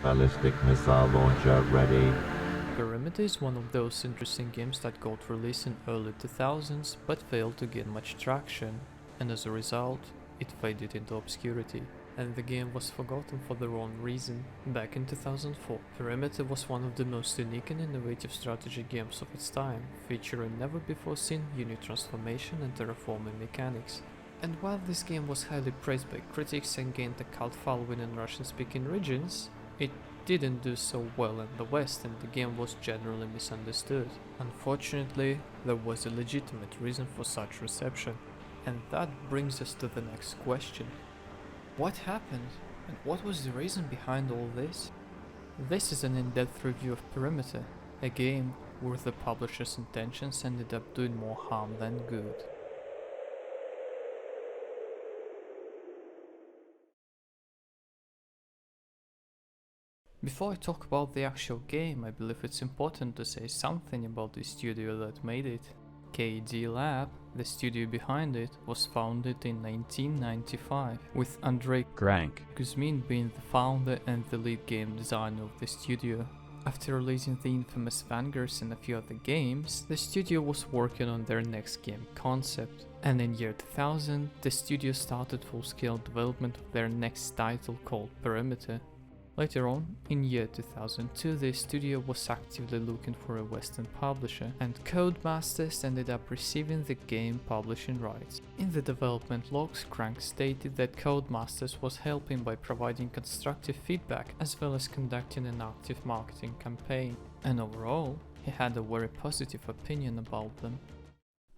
ballistic missile launcher ready. Perimeter is one of those interesting games that got released in early 2000s but failed to gain much traction, and as a result, it faded into obscurity, and the game was forgotten for the wrong reason. Back in 2004, Perimeter was one of the most unique and innovative strategy games of its time, featuring never-before-seen unit transformation and terraforming mechanics. And while this game was highly praised by critics and gained a cult following in Russian-speaking regions, it didn't do so well in the West, and the game was generally misunderstood. Unfortunately, there was a legitimate reason for such reception. And that brings us to the next question. What happened, and what was the reason behind all this? This is an in-depth review of Perimeter, a game where the publisher's intentions ended up doing more harm than good. Before I talk about the actual game, I believe it's important to say something about the studio that made it. KD Lab, the studio behind it, was founded in 1995, with Andrei Kuzmin being the founder and the lead game designer of the studio. After releasing the infamous Vanguards and a few other games, the studio was working on their next game concept, and in year 2000, the studio started full-scale development of their next title called Perimeter. Later on, in year 2002, the studio was actively looking for a Western publisher, and Codemasters ended up receiving the game publishing rights. In the development logs, Crank stated that Codemasters was helping by providing constructive feedback as well as conducting an active marketing campaign, and overall, he had a very positive opinion about them.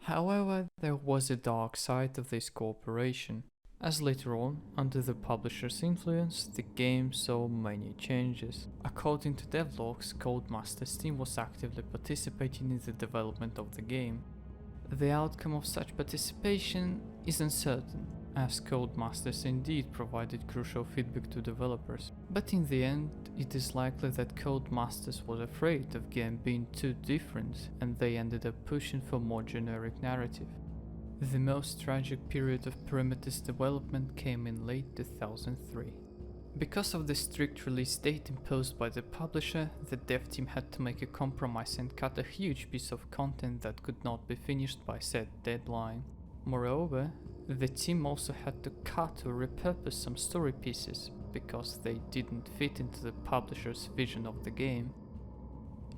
However, there was a dark side of this cooperation, as later on, under the publisher's influence, the game saw many changes. According to devlogs, Codemasters' team was actively participating in the development of the game. The outcome of such participation is uncertain, as Codemasters indeed provided crucial feedback to developers, but in the end, it is likely that Codemasters was afraid of the game being too different, and they ended up pushing for more generic narrative. The most tragic period of Perimeter's development came in late 2003. Because of the strict release date imposed by the publisher, the dev team had to make a compromise and cut a huge piece of content that could not be finished by said deadline. Moreover, the team also had to cut or repurpose some story pieces because they didn't fit into the publisher's vision of the game.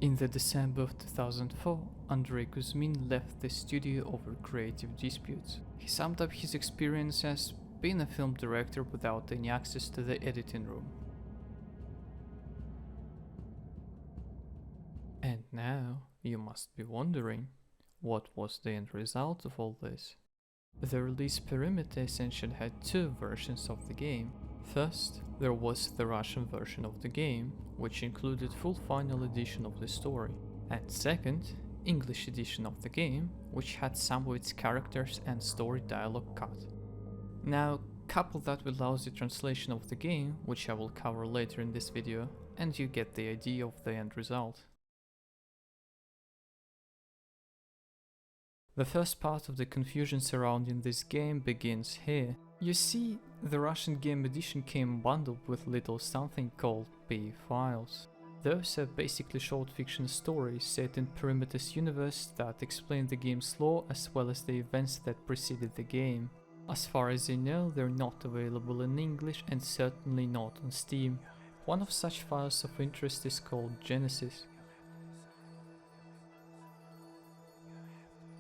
In the December of 2004, Andrei Kuzmin left the studio over creative disputes. He summed up his experience as being a film director without any access to the editing room. And now, you must be wondering, what was the end result of all this? The release Perimeter essentially had two versions of the game. First, there was the Russian version of the game, which included full final edition of the story, and second, English edition of the game, which had some of its characters and story dialogue cut. Now, couple that with lousy translation of the game, which I will cover later in this video, and you get the idea of the end result. The first part of the confusion surrounding this game begins here. You see, the Russian game edition came bundled with little something called P files. Those are basically short fiction stories set in Perimeter's universe that explain the game's lore as well as the events that preceded the game. As far as I know, they're not available in English and certainly not on Steam. One of such files of interest is called Genesis.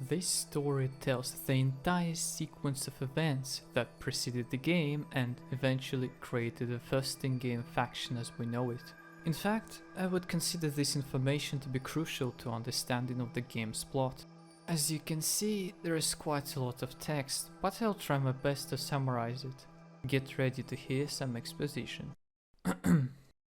This story tells the entire sequence of events that preceded the game and eventually created the first in-game faction as we know it. In fact, I would consider this information to be crucial to understanding of the game's plot. As you can see, there is quite a lot of text, but I'll try my best to summarize it. Get ready to hear some exposition.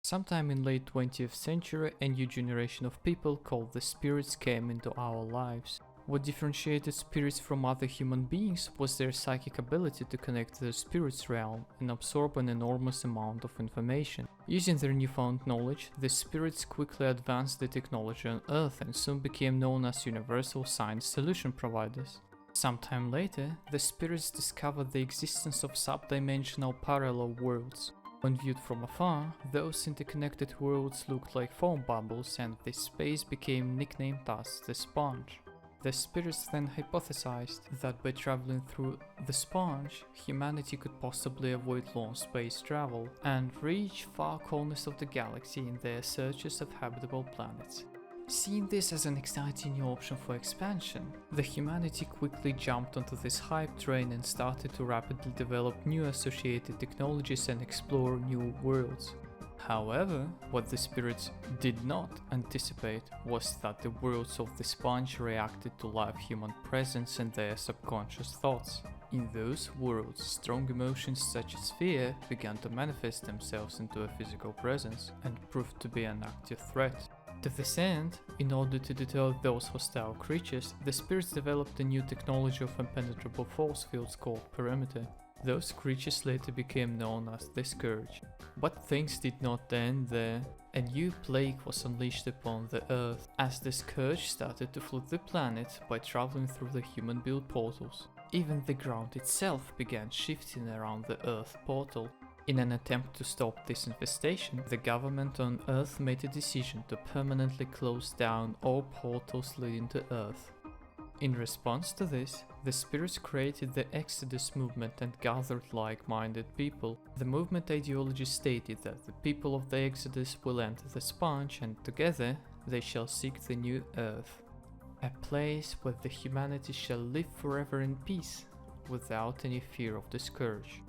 Sometime in late 20th century, a new generation of people called the spirits came into our lives. What differentiated spirits from other human beings was their psychic ability to connect to the spirits realm and absorb an enormous amount of information. Using their newfound knowledge, the spirits quickly advanced the technology on Earth and soon became known as universal science solution providers. Sometime later, the spirits discovered the existence of subdimensional parallel worlds. When viewed from afar, those interconnected worlds looked like foam bubbles, and this space became nicknamed as the sponge. The spirits then hypothesized that by traveling through the sponge, humanity could possibly avoid long space travel and reach far corners of the galaxy in their searches of habitable planets. Seeing this as an exciting new option for expansion, the humanity quickly jumped onto this hype train and started to rapidly develop new associated technologies and explore new worlds. However, what the spirits did not anticipate was that the worlds of the sponge reacted to live human presence and their subconscious thoughts. In those worlds, strong emotions such as fear began to manifest themselves into a physical presence and proved to be an active threat. To this end, in order to deter those hostile creatures, the spirits developed a new technology of impenetrable force fields called perimeter. Those creatures later became known as the Scourge. But things did not end there. A new plague was unleashed upon the Earth, as the Scourge started to flood the planet by traveling through the human-built portals. Even the ground itself began shifting around the Earth portal. In an attempt to stop this infestation, the government on Earth made a decision to permanently close down all portals leading to Earth. In response to this, the spirits created the Exodus movement and gathered like-minded people. The movement ideology stated that the people of the Exodus will enter the sponge and together they shall seek the new Earth, a place where the humanity shall live forever in peace, without any fear of the Scourge.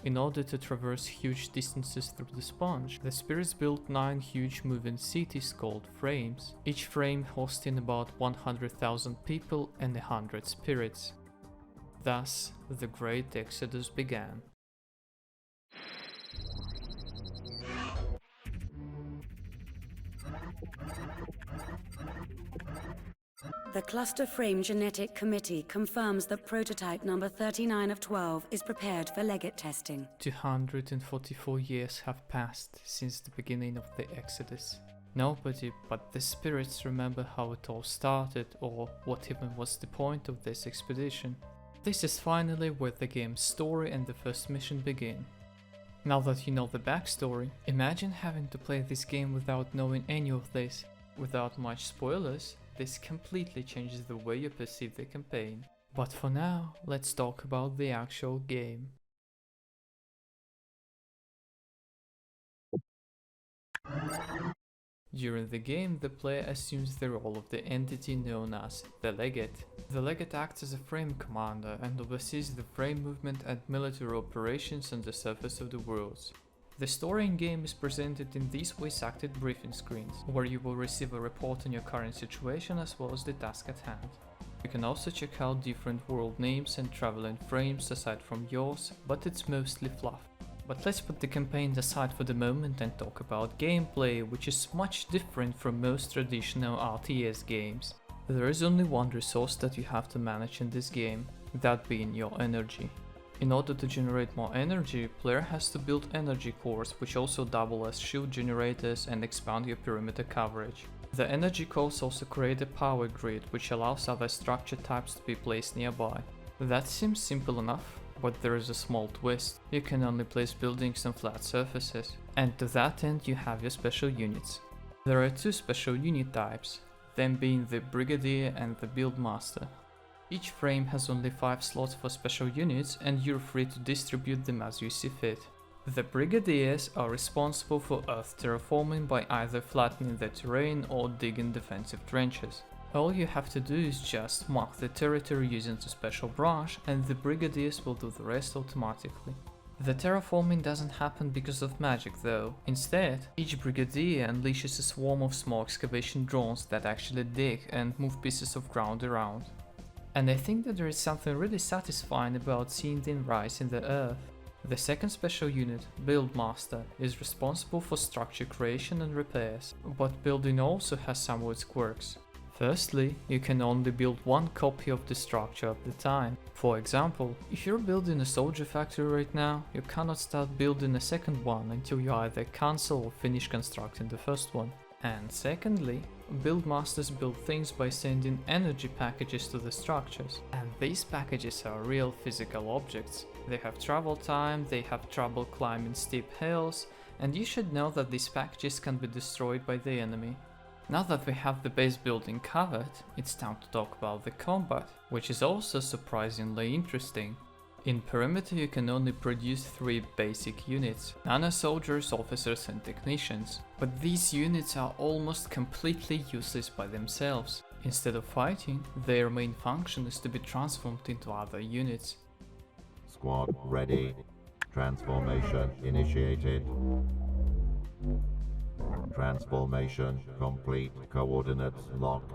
In order to traverse huge distances through the sponge, the spirits built 9 huge moving cities called frames, each frame hosting about 100,000 people and 100 spirits. Thus, the Great Exodus began. The Cluster Frame Genetic Committee confirms that prototype number 39 of 12 is prepared for legate testing. 244 years have passed since the beginning of the Exodus. Nobody but the spirits remember how it all started or what even was the point of this expedition. This is finally where the game's story and the first mission begin. Now that you know the backstory, imagine having to play this game without knowing any of this. Without much spoilers, this completely changes the way you perceive the campaign. But for now, let's talk about the actual game. During the game, the player assumes the role of the entity known as the Legate. The Legate acts as a frame commander and oversees the frame movement and military operations on the surface of the worlds. The story in-game is presented in these voice-acted briefing screens, where you will receive a report on your current situation as well as the task at hand. You can also check out different world names and travel in frames aside from yours, but it's mostly fluff. But let's put the campaign aside for the moment and talk about gameplay, which is much different from most traditional RTS games. There is only one resource that you have to manage in this game, that being your energy. In order to generate more energy, player has to build energy cores, which also double as shield generators and expand your perimeter coverage. The energy cores also create a power grid, which allows other structure types to be placed nearby. That seems simple enough, but there is a small twist. You can only place buildings on flat surfaces, and to that end you have your special units. There are 2 special unit types, them being the Brigadier and the Buildmaster. Each frame has only 5 slots for special units, and you're free to distribute them as you see fit. The Brigadiers are responsible for Earth terraforming by either flattening the terrain or digging defensive trenches. All you have to do is just mark the territory using the special brush, and the Brigadiers will do the rest automatically. The terraforming doesn't happen because of magic though. Instead, each Brigadier unleashes a swarm of small excavation drones that actually dig and move pieces of ground around. And I think that there is something really satisfying about seeing them rise in the earth. The second special unit, Buildmaster, is responsible for structure creation and repairs, but building also has some of its quirks. Firstly, you can only build 1 copy of the structure at a time. For example, if you're building a soldier factory right now, you cannot start building a second one until you either cancel or finish constructing the first one. And secondly, Buildmasters build things by sending energy packages to the structures, and these packages are real physical objects. They have travel time, they have trouble climbing steep hills, and you should know that these packages can be destroyed by the enemy. Now that we have the base building covered, it's time to talk about the combat, which is also surprisingly interesting. In Perimeter you can only produce 3 basic units: nano soldiers, officers and technicians, but these units are almost completely useless by themselves. Instead of fighting, their main function is to be transformed into other units. Squad ready. Transformation initiated. Transformation complete. Coordinates locked.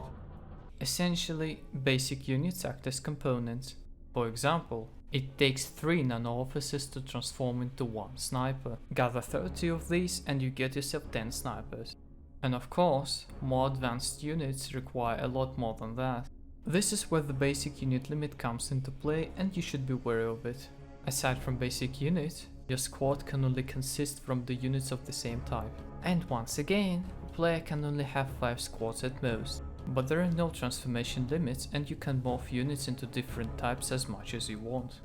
Essentially, basic units act as components. For example, it takes 3 nano officers to transform into 1 sniper. Gather 30 of these and you get yourself 10 snipers. And of course, more advanced units require a lot more than that. This is where the basic unit limit comes into play and you should be wary of it. Aside from basic units, your squad can only consist from the units of the same type. And once again, a player can only have 5 squads at most. But there are no transformation limits and you can morph units into different types as much as you want.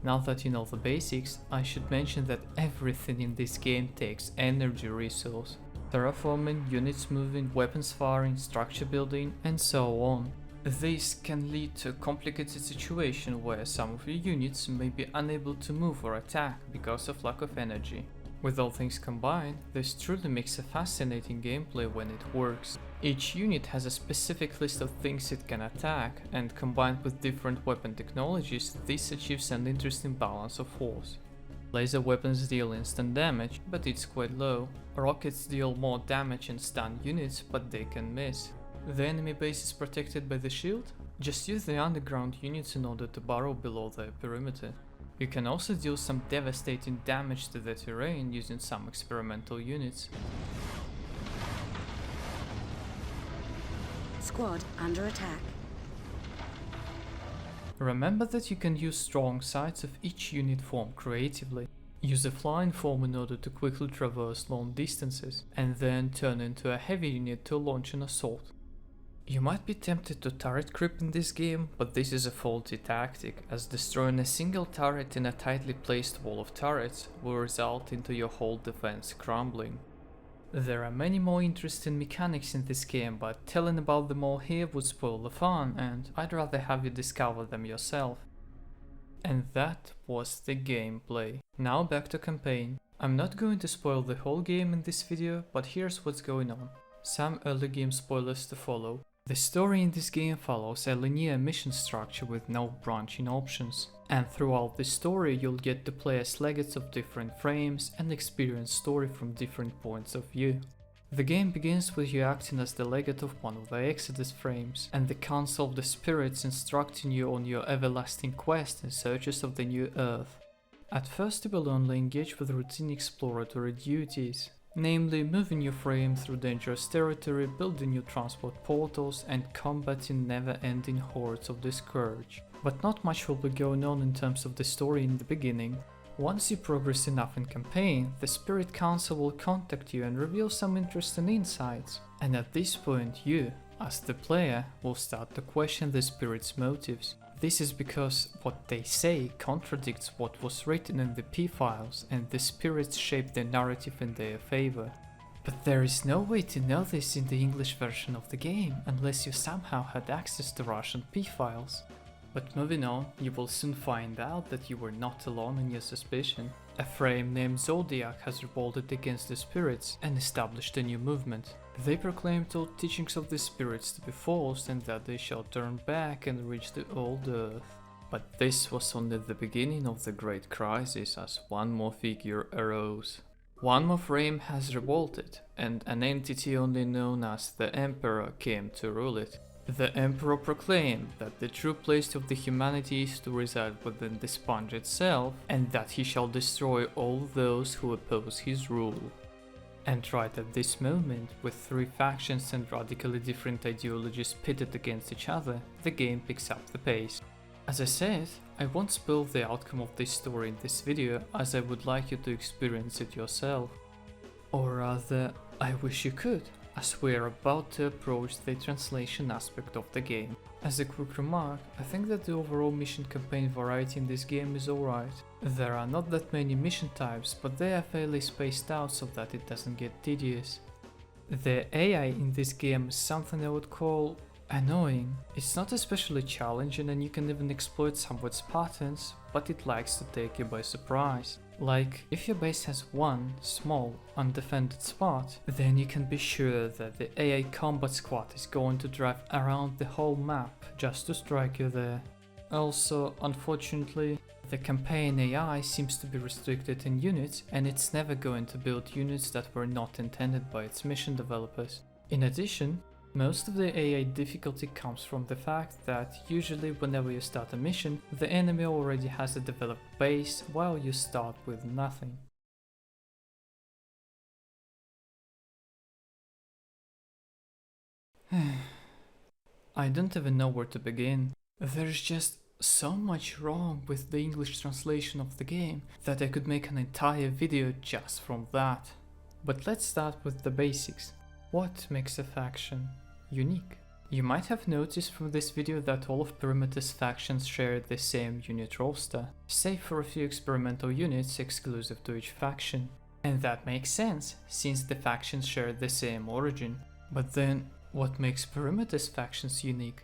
Now that you know the basics, I should mention that everything in this game takes energy resource. Terraforming, units moving, weapons firing, structure building, and so on. This can lead to a complicated situation where some of your units may be unable to move or attack because of lack of energy. With all things combined, this truly makes a fascinating gameplay when it works. Each unit has a specific list of things it can attack, and combined with different weapon technologies, this achieves an interesting balance of force. Laser weapons deal instant damage, but it's quite low. Rockets deal more damage and stun units, but they can miss. The enemy base is protected by the shield? Just use the underground units in order to burrow below their perimeter. You can also deal some devastating damage to the terrain using some experimental units. Squad under attack. Remember that you can use strong sides of each unit form creatively. Use a flying form in order to quickly traverse long distances, and then turn into a heavy unit to launch an assault. You might be tempted to turret creep in this game, but this is a faulty tactic, as destroying a single turret in a tightly placed wall of turrets will result into your whole defense crumbling. There are many more interesting mechanics in this game, but telling about them all here would spoil the fun, and I'd rather have you discover them yourself. And that was the gameplay. Now back to campaign. I'm not going to spoil the whole game in this video, but here's what's going on. Some early game spoilers to follow. The story in this game follows a linear mission structure with no branching options. And throughout the story you'll get to play as legates of different frames and experience story from different points of view. The game begins with you acting as the legate of one of the Exodus frames, and the Council of the Spirits instructing you on your everlasting quest in searches of the new Earth. At first you will only engage with routine exploratory duties, namely moving your frame through dangerous territory, building new transport portals, and combating never-ending hordes of the Scourge. But not much will be going on in terms of the story in the beginning. Once you progress enough in campaign, the Spirit Council will contact you and reveal some interesting insights. And at this point you, as the player, will start to question the Spirit's motives. This is because what they say contradicts what was written in the P-files, and the Spirits shape the narrative in their favor. But there is no way to know this in the English version of the game, unless you somehow had access to Russian P-files. But moving on, you will soon find out that you were not alone in your suspicion. A frame named Zodiac has revolted against the spirits and established a new movement. They proclaimed all teachings of the spirits to be false and that they shall turn back and reach the old earth. But this was only the beginning of the great crisis, as one more figure arose. One more frame has revolted, and an entity only known as the Emperor came to rule it. The Emperor proclaimed that the true place of the humanity is to reside within the sponge itself, and that he shall destroy all those who oppose his rule. And right at this moment, with 3 factions and radically different ideologies pitted against each other, the game picks up the pace. As I said, I won't spoil the outcome of this story in this video, as I would like you to experience it yourself. Or rather, I wish you could, as we are about to approach the translation aspect of the game. As a quick remark, I think that the overall mission campaign variety in this game is alright. There are not that many mission types, but they are fairly spaced out so that it doesn't get tedious. The AI in this game is something I would call annoying. It's not especially challenging and you can even exploit some of its patterns, but it likes to take you by surprise. Like, if your base has one small, undefended spot, then you can be sure that the AI combat squad is going to drive around the whole map just to strike you there. Also, unfortunately, the campaign AI seems to be restricted in units, and it's never going to build units that were not intended by its mission developers. In addition, most of the AI difficulty comes from the fact that usually whenever you start a mission, the enemy already has a developed base while you start with nothing. I don't even know where to begin. There's just so much wrong with the English translation of the game that I could make an entire video just from that. But let's start with the basics. What makes a faction unique? You might have noticed from this video that all of Perimeter's factions share the same unit roster, save for a few experimental units exclusive to each faction. And that makes sense, since the factions share the same origin. But then, what makes Perimeter's factions unique?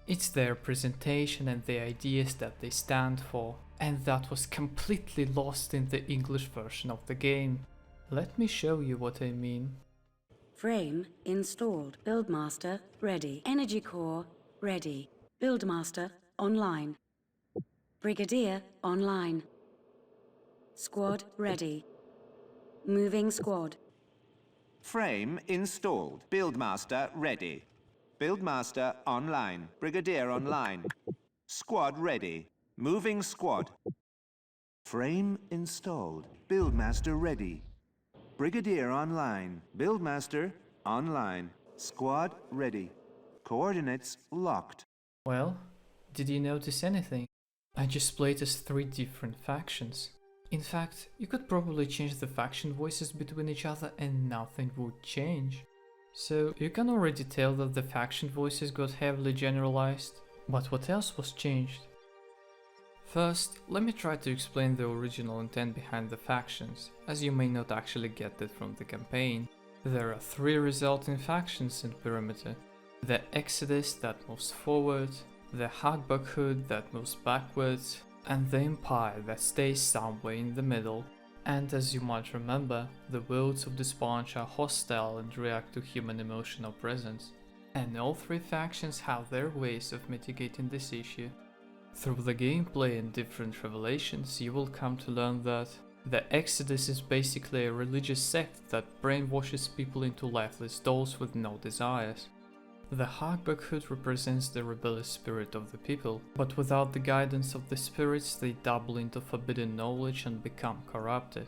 It's their presentation and the ideas that they stand for, and that was completely lost in the English version of the game. Let me show you what I mean. Frame installed. Buildmaster ready. Energy core ready. Buildmaster online. Brigadier online. Squad ready. Moving squad. Frame installed. Buildmaster ready. Buildmaster online. Brigadier online. Squad ready. Moving squad. Frame installed. Buildmaster ready. Brigadier online. Buildmaster online. Squad ready. Coordinates locked. Well, did you notice anything? I just played as 3 different factions. In fact, you could probably change the faction voices between each other and nothing would change. So you can already tell that the faction voices got heavily generalized. But what else was changed? First, let me try to explain the original intent behind the factions, as you may not actually get that from the campaign. There are 3 resulting factions in Perimeter. The Exodus that moves forward, the Hagbakhood that moves backwards, and the Empire that stays somewhere in the middle. And as you might remember, the worlds of this bunch are hostile and react to human emotional presence. And all 3 factions have their ways of mitigating this issue. Through the gameplay and different revelations, you will come to learn that the Exodus is basically a religious sect that brainwashes people into lifeless dolls with no desires. The Hagbakhood represents the rebellious spirit of the people, but without the guidance of the spirits they dabble into forbidden knowledge and become corrupted.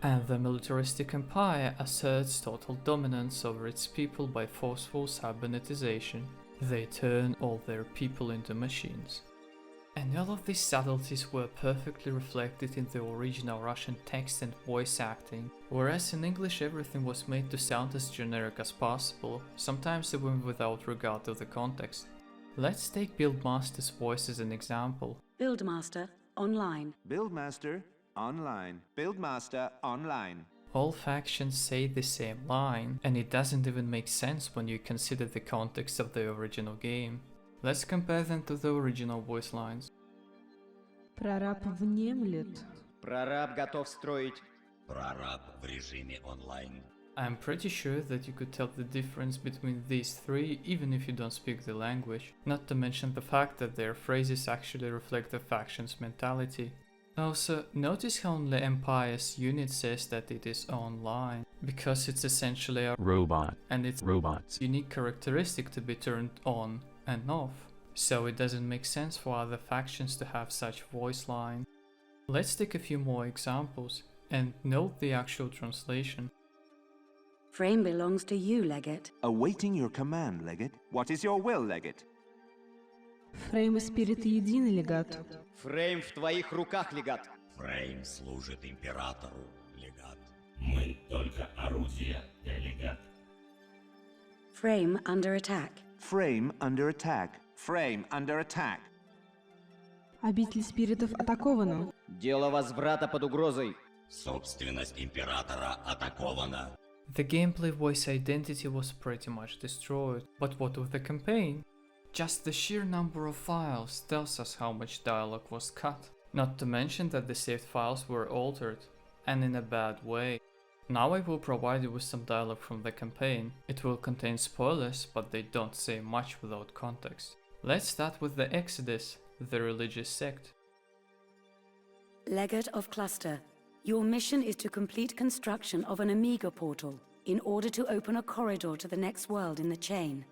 And the militaristic empire asserts total dominance over its people by forceful cybernetization. They turn all their people into machines. And all of these subtleties were perfectly reflected in the original Russian text and voice acting, whereas in English everything was made to sound as generic as possible, sometimes even without regard to the context. Let's take Buildmaster's voice as an example. Buildmaster online. Buildmaster online. Buildmaster online. All factions say the same line, and it doesn't even make sense when you consider the context of the original game. Let's compare them to the original voice lines. Прораб внемлет. Прораб готов строить. Прораб в режиме онлайн. I'm pretty sure that you could tell the difference between these 3 even if you don't speak the language, not to mention the fact that their phrases actually reflect the faction's mentality. Also, notice how only Empire's unit says that it is online, because it's essentially a robot, and it's robot's unique characteristic to be turned on and off, so it doesn't make sense for other factions to have such voice line. Let's take a few more examples and note the actual translation. Frame belongs to you, Legate. Awaiting your command, Legate. What is your will, Legate? Фрейм и Спирит едины, легат. Фрейм в твоих руках, легат. Фрейм служит императору, легат. Мы только орудия, легат. Frame under attack. Frame under attack. Frame under attack. Обитель спиритов атакована. Дело возврата под угрозой. Собственность императора атакована. The gameplay voice identity was pretty much destroyed, but what with the campaign? Just the sheer number of files tells us how much dialogue was cut. Not to mention that the saved files were altered, and in a bad way. Now I will provide you with some dialogue from the campaign. It will contain spoilers, but they don't say much without context. Let's start with the Exodus, the religious sect. Legate of Cluster, your mission is to complete construction of an Amiga portal in order to open a corridor to the next world in the chain.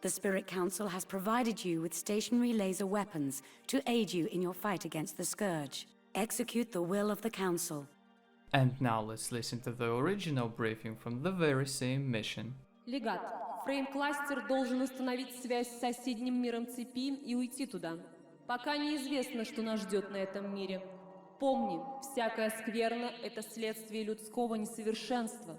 The Spirit Council has provided you with stationary laser weapons to aid you in your fight against the Scourge. Execute the will of the Council. And now let's listen to the original briefing from the very same mission. Легат, фрейм-кластер должен установить связь с соседним миром цепи и уйти туда. Пока неизвестно, что нас ждет на этом мире. Помни, всякая скверна — это следствие людского несовершенства.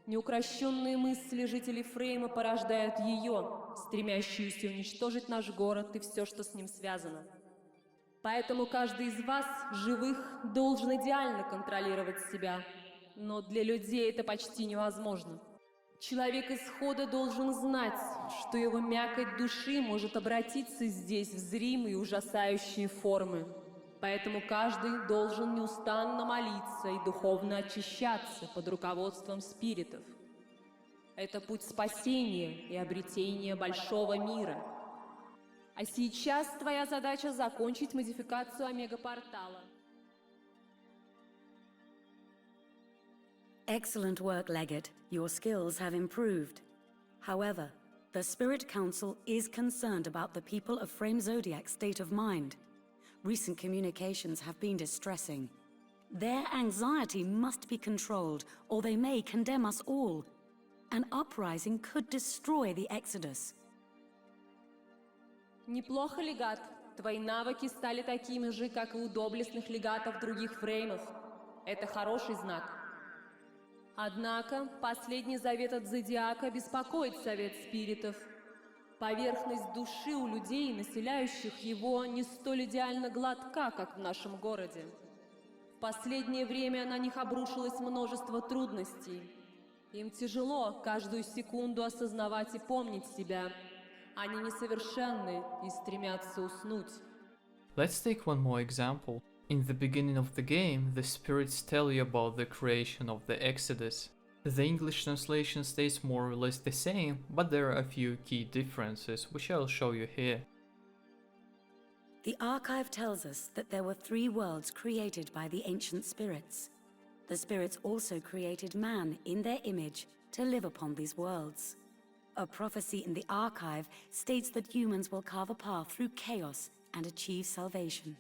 Неукрощенные мысли жителей Фрейма порождают ее, стремящуюся уничтожить наш город и все, что с ним связано. Поэтому каждый из вас, живых, должен идеально контролировать себя. Но для людей это почти невозможно. Человек исхода должен знать, что его мякоть души может обратиться здесь в зримые ужасающие формы. Поэтому каждый должен неустанно молиться и духовно очищаться под руководством спиритов. Это путь спасения и обретения большого мира. А сейчас твоя задача закончить модификацию омега-портала. Excellent work, Legate. Your skills have improved. However, the Spirit Council is concerned about the people of Frame Zodiac's state of mind. Recent communications have been distressing. Their anxiety must be controlled, or they may condemn us all. An uprising could destroy the Exodus. Неплохо, легат. Твои навыки стали такими же, как и у доблестных легатов других фреймов. Это хороший знак. Однако, последний завет от Зодиака беспокоит Совет Спиритов. Поверхность души у людей, населяющих его, не столь идеально гладка, как в нашем городе. В последнее время на них обрушилось множество трудностей. Им тяжело каждую секунду осознавать и помнить себя. Они несовершенны и стремятся уснуть. Let's take one more example. In the beginning of the game, the spirits tell you about the creation of the Exodus. The English translation stays more or less the same, but there are a few key differences, which I'll show you here. The archive tells us that there were 3 worlds created by the ancient spirits. The spirits also created man in their image to live upon these worlds. A prophecy in the archive states that humans will carve a path through chaos and achieve salvation.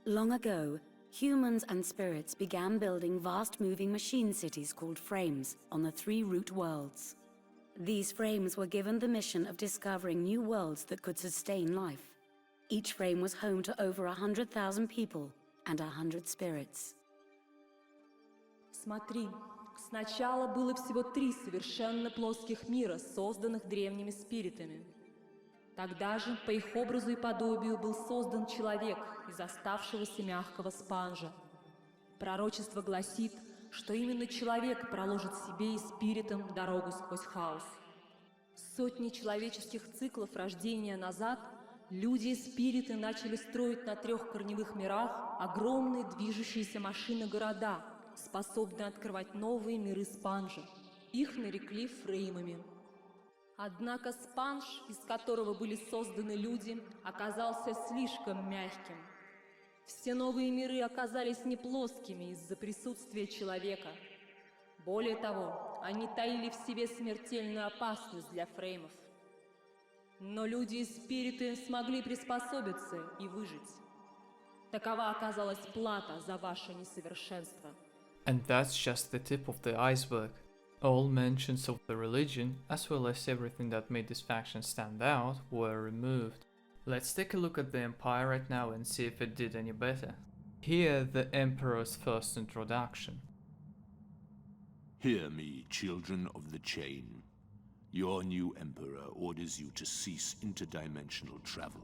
Long ago, humans and spirits began building vast moving machine cities called frames on the 3 root worlds. These frames were given the mission of discovering new worlds that could sustain life. Each frame was home to over 100,000 people and 100 spirits. Смотри, сначала было всего 3 совершенно плоских мира, созданных древними спиритами. Тогда же, по их образу и подобию, был создан человек из оставшегося мягкого спанжа. Пророчество гласит, что именно человек проложит себе и спиритам дорогу сквозь хаос. Сотни человеческих циклов рождения назад люди и спириты начали строить на 3 корневых мирах огромные движущиеся машины-города, способные открывать новые миры спанжа. Их нарекли фреймами. Однако спанж, из которого были созданы люди, оказался слишком мягким. Все новые миры оказались не плоскими из-за присутствия человека. Более того, они таили в себе смертельную опасность для фреймов. Но люди и спириты смогли приспособиться и выжить. Такова оказалась плата за ваше несовершенство. And that's just the tip of the iceberg. All mentions of the religion, as well as everything that made this faction stand out, were removed. Let's take a look at the Empire right now and see if it did any better. Here, the Emperor's first introduction. Hear me, children of the chain. Your new Emperor orders you to cease interdimensional travel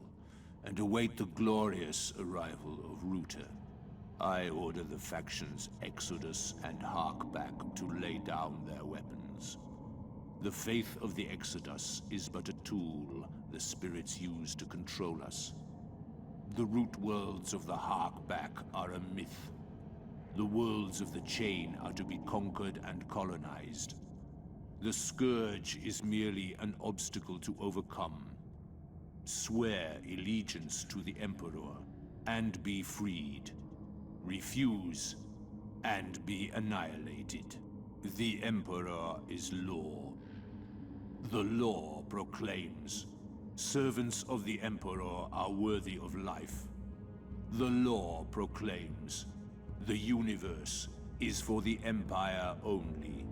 and await the glorious arrival of Ruta. I order the factions Exodus and Harkback to lay down their weapons. The faith of the Exodus is but a tool the spirits use to control us. The root worlds of the Harkback are a myth. The worlds of the Chain are to be conquered and colonized. The Scourge is merely an obstacle to overcome. Swear allegiance to the Emperor and be freed. Refuse and be annihilated. The Emperor is law. The law proclaims, servants of the Emperor are worthy of life. The law proclaims, the universe is for the Empire only.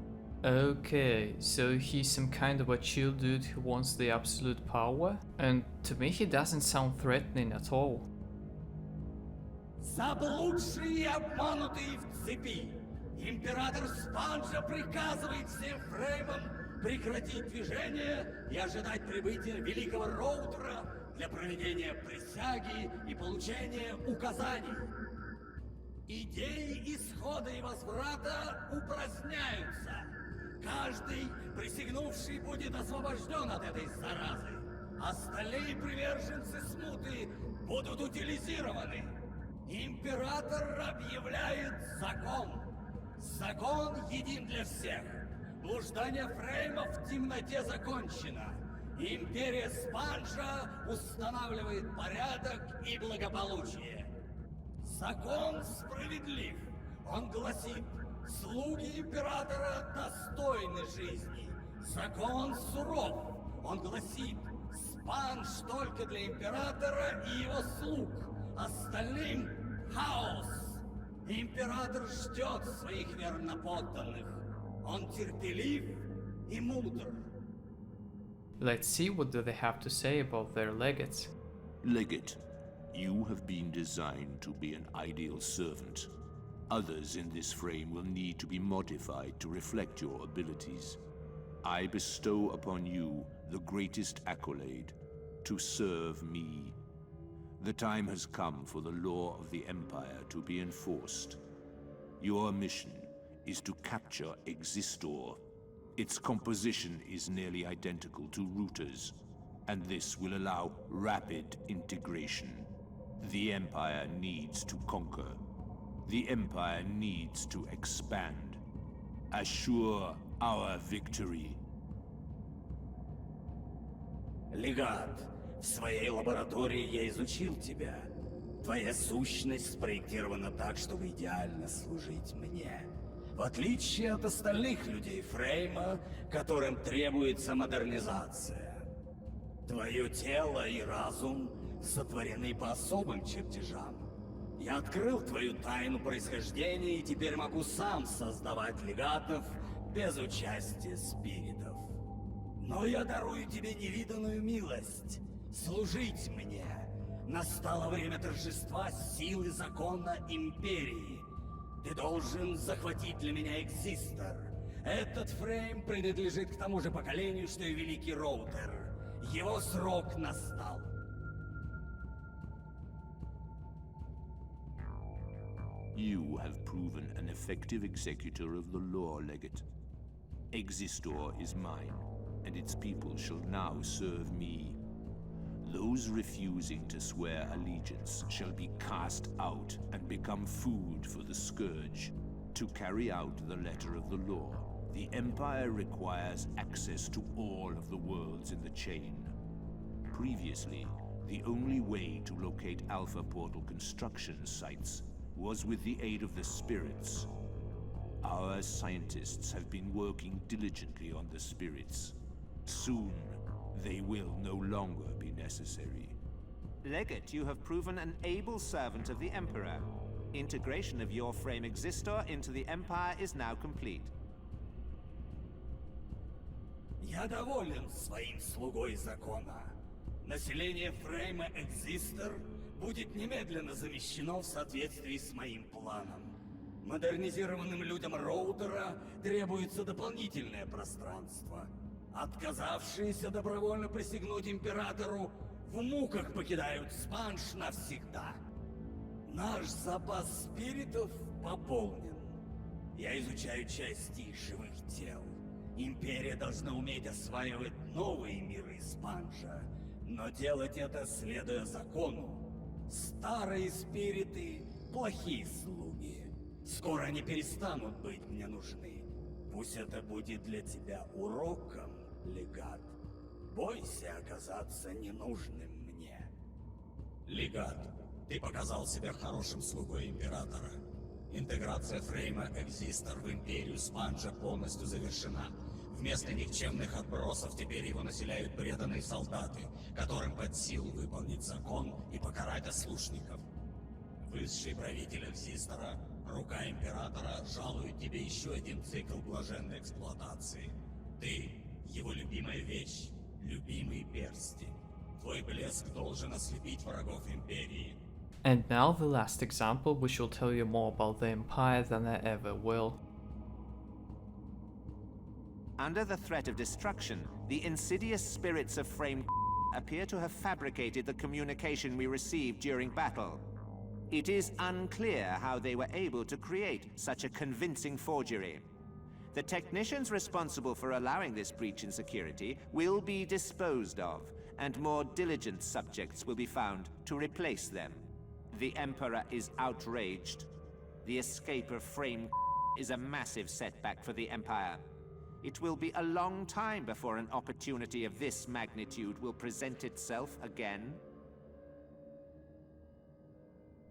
Okay, so he's some kind of a chill dude who wants the absolute power? And to me he doesn't sound threatening at all. Заблудшие и обманутые в цепи. Император Спанжа приказывает всем фреймам прекратить движение и ожидать прибытия великого Роутера для проведения присяги и получения указаний. Идеи исхода и возврата упраздняются. Каждый, присягнувший, будет освобожден от этой заразы. Остальные приверженцы смуты будут утилизированы. Император объявляет закон. Закон един для всех. Блуждание фреймов в темноте закончено. Империя Спанжа устанавливает порядок и благополучие. Закон справедлив. Он гласит, слуги императора достойны жизни. Закон суров. Он гласит, Спанж только для императора и его слуг. Остальным хаос. Император ждет своих верноподданных. Он терпелив и мудр. Let's see what do they have to say about their legates. Legate, you have been designed to be an ideal servant. Others in this frame will need to be modified to reflect your abilities. I bestow upon you the greatest accolade, to serve me. The time has come for the law of the Empire to be enforced. Your mission is to capture Existor. Its composition is nearly identical to Router's, and this will allow rapid integration. The Empire needs to conquer. The Empire needs to expand. Assure our victory. Легат, в своей лаборатории я изучил тебя. Твоя сущность спроектирована так, чтобы идеально служить мне. В отличие от остальных людей Фрейма, которым требуется модернизация. Твое тело и разум сотворены по особым чертежам. Я открыл твою тайну происхождения и теперь могу сам создавать легатов без участия спиритов. Но я дарую тебе невиданную милость — служить мне. Настало время торжества силы закона Империи. Ты должен захватить для меня Экзистор. Этот фрейм принадлежит к тому же поколению, что и Великий Роутер. Его срок настал. You have proven an effective executor of the law, Legate. Existor is mine, and its people shall now serve me. Those refusing to swear allegiance shall be cast out and become food for the Scourge. To carry out the letter of the law, the Empire requires access to all of the worlds in the chain. Previously, the only way to locate Alpha Portal construction sites was with the aid of the spirits. Our scientists have been working diligently on the spirits. Soon, they will no longer be necessary. Legate, you have proven an able servant of the Emperor. Integration of your frame Existor into the Empire is now complete. Я доволен своим слугой закона. Население фрейма Экзистор будет немедленно замещено в соответствии с моим планом. Модернизированным людям Роутера требуется дополнительное пространство. Отказавшиеся добровольно присягнуть императору в муках покидают Спанж навсегда. Наш запас спиритов пополнен. Я изучаю части живых тел. Империя должна уметь осваивать новые миры Спанжа, но делать это следуя закону. Старые спириты — плохие слуги. Скоро они перестанут быть мне нужны. Пусть это будет для тебя уроком, легат. Бойся оказаться ненужным мне. Легат, ты показал себя хорошим слугой императора. Интеграция Фрейма Экзистор в империю Спанжа полностью завершена. Вместо никчемных отбросов теперь его населяют преданные солдаты, которым под силу выполнить закон и покарать ослушников. Высший правитель Экзистора, рука императора, жалует тебе еще один цикл блаженной эксплуатации. Ты — его любимая вещь, любимый перстень. Твой блеск должен ослепить врагов империи. And now the last example, which will tell you more about the Empire than I ever will. Under the threat of destruction, the insidious spirits of Frame appear to have fabricated the communication we received during battle. It is unclear how they were able to create such a convincing forgery. The technicians responsible for allowing this breach in security will be disposed of, and more diligent subjects will be found to replace them. The Emperor is outraged. The escape of Frame is a massive setback for the Empire. It will be a long time before an opportunity of this magnitude will present itself again.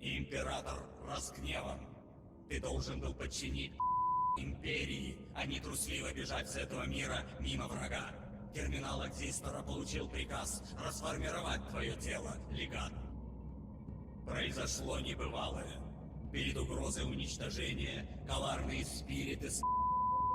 Император разгневан. Ты должен был подчинить империи, а не трусливо бежать с этого мира мимо врага. Терминал Экзистора получил приказ расформировать твое тело, легат. Произошло небывалое. Перед угрозой уничтожения коварные спириты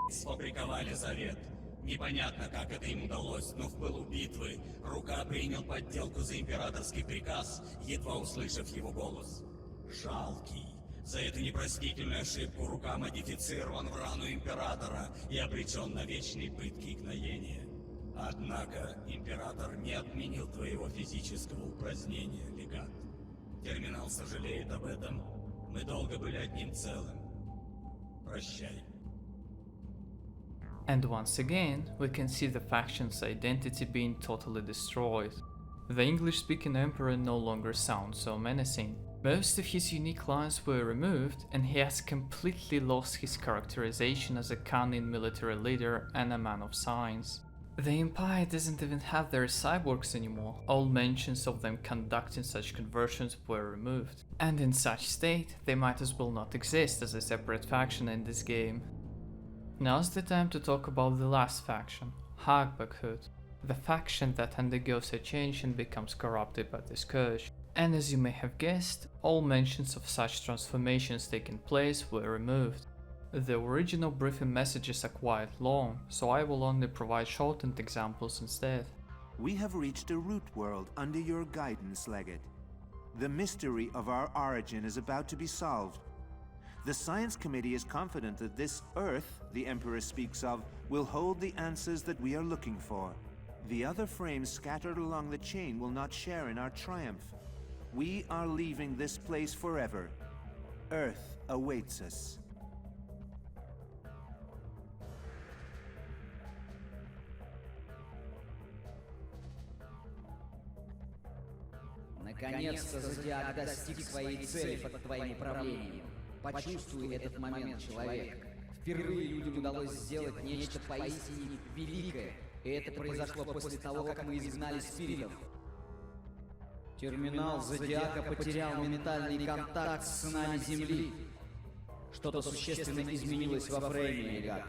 сфабриковали завет. Непонятно, как это им удалось, но в пылу битвы рука принял подделку за императорский приказ, едва услышав его голос. Жалкий. За эту непростительную ошибку рука модифицирован в рану императора и обречен на вечные пытки и гноения. Однако император не отменил твоего физического упразднения, легат. Терминал сожалеет об этом. Мы долго были одним целым. Прощай. And once again, we can see the faction's identity being totally destroyed. The English-speaking Emperor no longer sounds so menacing. Most of his unique lines were removed, and he has completely lost his characterization as a cunning military leader and a man of science. The Empire doesn't even have their cyborgs anymore. All mentions of them conducting such conversions were removed. And in such state, they might as well not exist as a separate faction in this game. Now's the time to talk about the last faction, Hagbakhut, the faction that undergoes a change and becomes corrupted by the Scourge. And as you may have guessed, all mentions of such transformations taking place were removed. The original briefing messages are quite long, so I will only provide shortened examples instead. We have reached a root world under your guidance, Legate. The mystery of our origin is about to be solved. The Science Committee is confident that this Earth the Emperor speaks of will hold the answers that we are looking for. The other frames scattered along the chain will not share in our triumph. We are leaving this place forever. Earth awaits us. Наконец-то Зодиак достиг своей цели под твоим управлением. Почувствуй этот момент, человек. Впервые людям удалось сделать нечто поистине великое, и это произошло после того, как мы изгнали спиритов. Терминал Зодиака потерял ментальный контакт с сынами Земли. Что-то существенно изменилось во Фрейме, легат.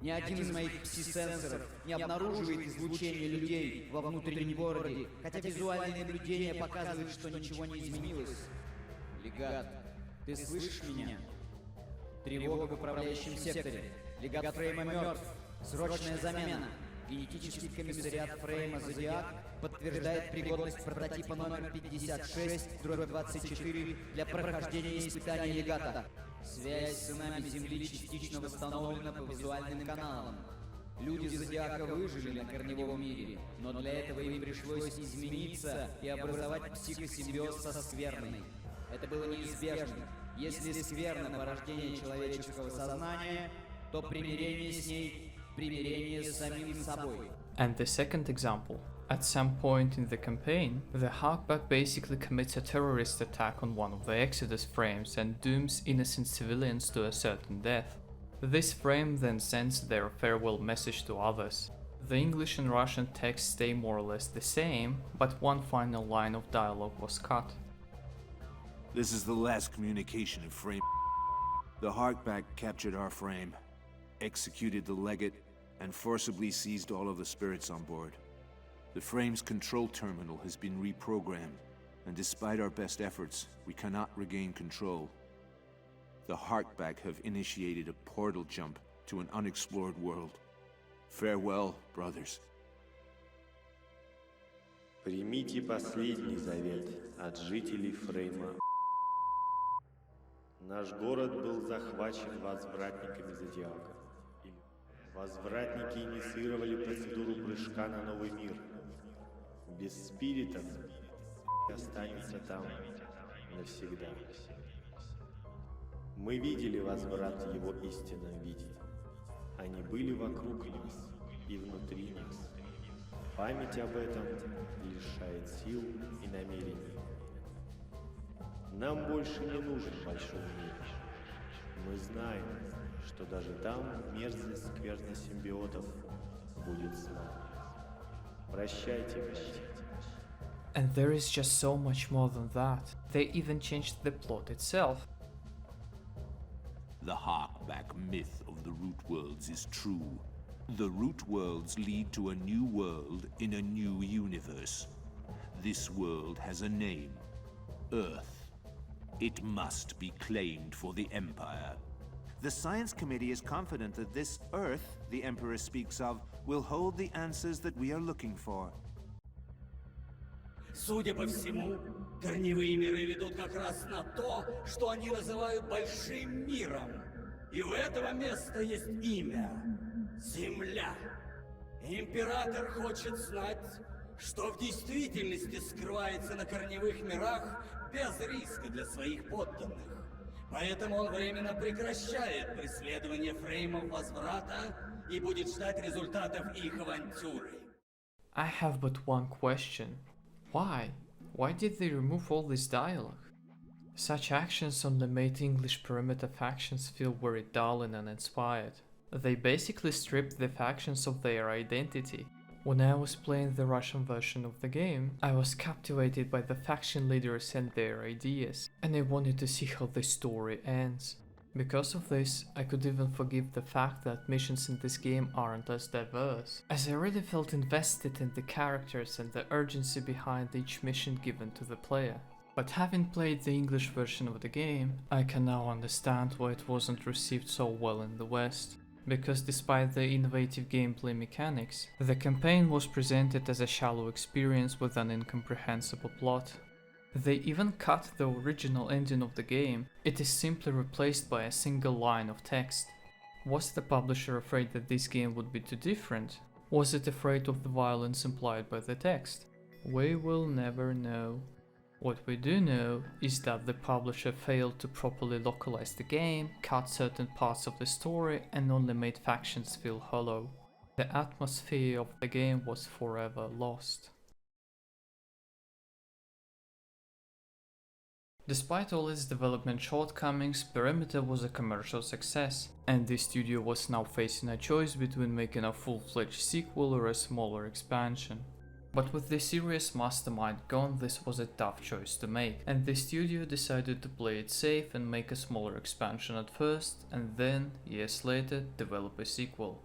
Ни один из моих пси-сенсоров не обнаруживает излучение людей во внутреннем городе, хотя визуальное наблюдение показывает, что ничего не изменилось. Легат, ты слышишь меня? Тревога в управляющем секторе. Легат Фрейма мертв. Срочная замена. Генетический комиссариат Фрейма Зодиак подтверждает пригодность прототипа номер 56/24 для прохождения испытаний легата. Связь с сынами Земли частично восстановлена по визуальным каналам. Люди Зодиака выжили на корневом мире, но для этого им пришлось измениться и образовать психосимбиоз со скверной. Это было неизбежно. Если скверна порождение человеческого сознания, то примирение с ней – примирение с самим собой. And the second example. At some point in the campaign, the Hawkback basically commits a terrorist attack on one of the Exodus frames and dooms innocent civilians to a certain death. This frame then sends their farewell message to others. The English and Russian texts stay more or less the same, but one final line of dialogue was cut. This is the last communication of Frame. The Hawkback captured our frame, executed the legate, and forcibly seized all of the spirits on board. The frame's control terminal has been reprogrammed, and despite our best efforts, we cannot regain control. The Hawkback have initiated a portal jump to an unexplored world. Farewell, brothers. Примите последний завет от жителей Фрейма. Наш город был захвачен возвратниками Зодиака. И возвратники инициировали процедуру прыжка на новый мир. Без спиритов останется там навсегда. Мы видели возврат в его истинном виде. Они были вокруг нас и внутри нас. Память об этом лишает сил и намерений. Нам больше не нужен большой мир. Мы знаем, что даже там мерзость скверносимбиотов будет с нами. Прощайте, братья. And there is just so much more than that. They even changed the plot itself. The Hawkback myth of the Root Worlds is true. The Root Worlds lead to a new world in a new universe. This world has a name: Earth. It must be claimed for the Empire. The Science Committee is confident that this Earth the Emperor speaks of will hold the answers that we are looking for. Судя по всему, корневые миры ведут как раз на то, что они называют большим миром. И у этого места есть имя — Земля. Император хочет знать, что в действительности скрывается на корневых мирах без риска для своих подданных. Поэтому он временно прекращает преследование фреймов возврата и будет ждать результатов их авантюры. I have but one question. Why? Why did they remove all this dialogue? Such actions only made English perimeter factions feel very dull and uninspired. They basically stripped the factions of their identity. When I was playing the Russian version of the game, I was captivated by the faction leaders and their ideas, and I wanted to see how the story ends. Because of this, I could even forgive the fact that missions in this game aren't as diverse, as I really felt invested in the characters and the urgency behind each mission given to the player. But having played the English version of the game, I can now understand why it wasn't received so well in the West. Because despite the innovative gameplay mechanics, the campaign was presented as a shallow experience with an incomprehensible plot. They even cut the original ending of the game. It is simply replaced by a single line of text. Was the publisher afraid that this game would be too different? Was it afraid of the violence implied by the text? We will never know. What we do know is that the publisher failed to properly localize the game, cut certain parts of the story, and only made factions feel hollow. The atmosphere of the game was forever lost. Despite all its development shortcomings, Perimeter was a commercial success, and the studio was now facing a choice between making a full-fledged sequel or a smaller expansion. But with the series mastermind gone, this was a tough choice to make, and the studio decided to play it safe and make a smaller expansion at first, and then, years later, develop a sequel.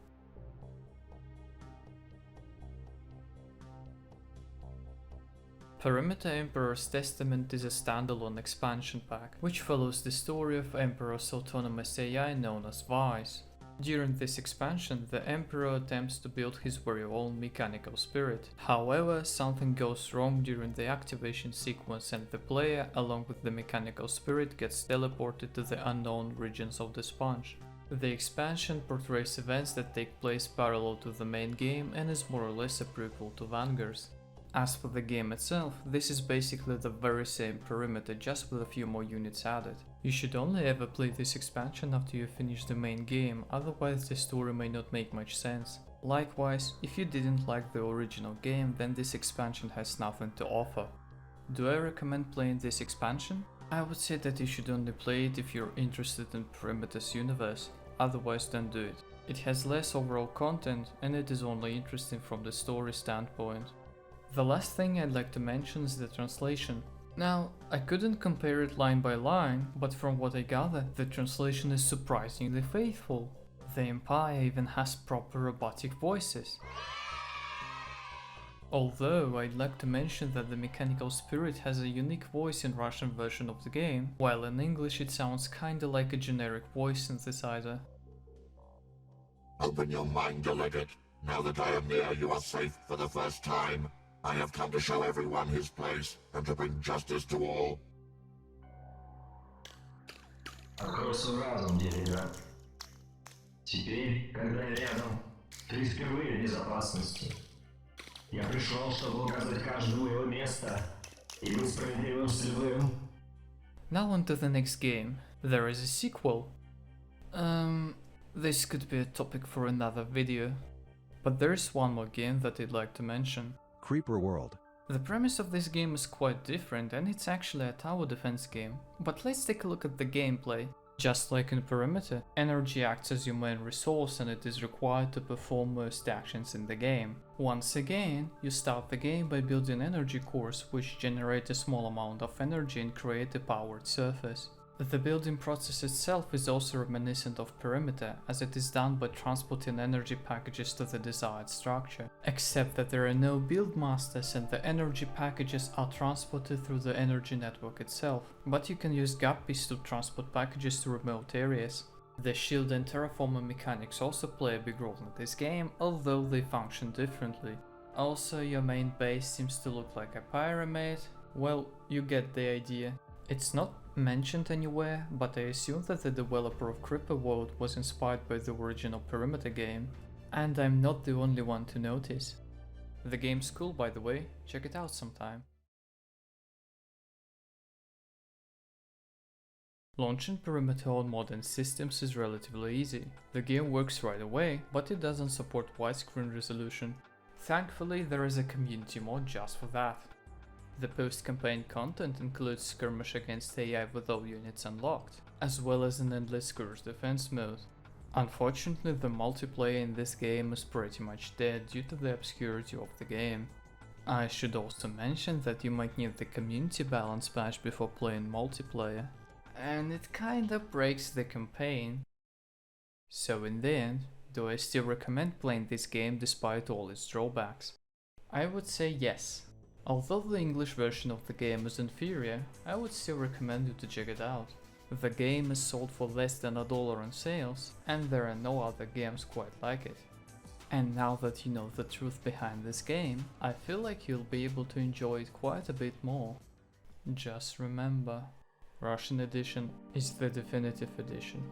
Perimeter Emperor's Testament is a standalone expansion pack, which follows the story of Emperor's autonomous AI known as Vice. During this expansion, the Emperor attempts to build his very own mechanical spirit. However, something goes wrong during the activation sequence and the player, along with the mechanical spirit, gets teleported to the unknown regions of the sponge. The expansion portrays events that take place parallel to the main game and is more or less a prequel to Vanguard's. As for the game itself, this is basically the very same perimeter, just with a few more units added. You should only ever play this expansion after you finish the main game, otherwise the story may not make much sense. Likewise, if you didn't like the original game, then this expansion has nothing to offer. Do I recommend playing this expansion? I would say that you should only play it if you're interested in Perimeter's universe, otherwise don't do it. It has less overall content and it is only interesting from the story standpoint. The last thing I'd like to mention is the translation. Now, I couldn't compare it line by line, but from what I gather, the translation is surprisingly faithful. The Empire even has proper robotic voices. Although I'd like to mention that the mechanical spirit has a unique voice in Russian version of the game, while in English it sounds kinda like a generic voice synthesizer. Open your mind, delegate. Now that I am near, you are safe for the first time. I have come to show everyone his place and to bring justice to all. Открой свой разум, делегат. Теперь, когда я рядом, ты впервые в безопасности. Я пришел, чтобы указать каждому его место и быть справедливым с любым. Now on to the next game. There is a sequel. This could be a topic for another video. But there is one more game that I'd like to mention. Creeper World. The premise of this game is quite different and it's actually a tower defense game. But let's take a look at the gameplay. Just like in Perimeter, energy acts as your main resource and it is required to perform most actions in the game. Once again, you start the game by building energy cores which generate a small amount of energy and create a powered surface. The building process itself is also reminiscent of Perimeter, as it is done by transporting energy packages to the desired structure, except that there are no build masters and the energy packages are transported through the energy network itself, but you can use guppies to transport packages to remote areas. The shield and terraforming mechanics also play a big role in this game, although they function differently. Also, your main base seems to look like a pyramid. Well, you get the idea. It's not mentioned anywhere, but I assume that the developer of Creeper World was inspired by the original Perimeter game, and I'm not the only one to notice. The game's cool, by the way, check it out sometime. Launching Perimeter on modern systems is relatively easy. The game works right away, but it doesn't support widescreen resolution. Thankfully, there is a community mod just for that. The post-campaign content includes skirmish against AI with all units unlocked, as well as an endless course defense mode. Unfortunately, the multiplayer in this game is pretty much dead due to the obscurity of the game. I should also mention that you might need the community balance patch before playing multiplayer, and it kinda breaks the campaign. So in the end, do I still recommend playing this game despite all its drawbacks? I would say yes. Although the English version of the game is inferior, I would still recommend you to check it out. The game is sold for less than $1 on sales, and there are no other games quite like it. And now that you know the truth behind this game, I feel like you'll be able to enjoy it quite a bit more. Just remember, Russian edition is the definitive edition.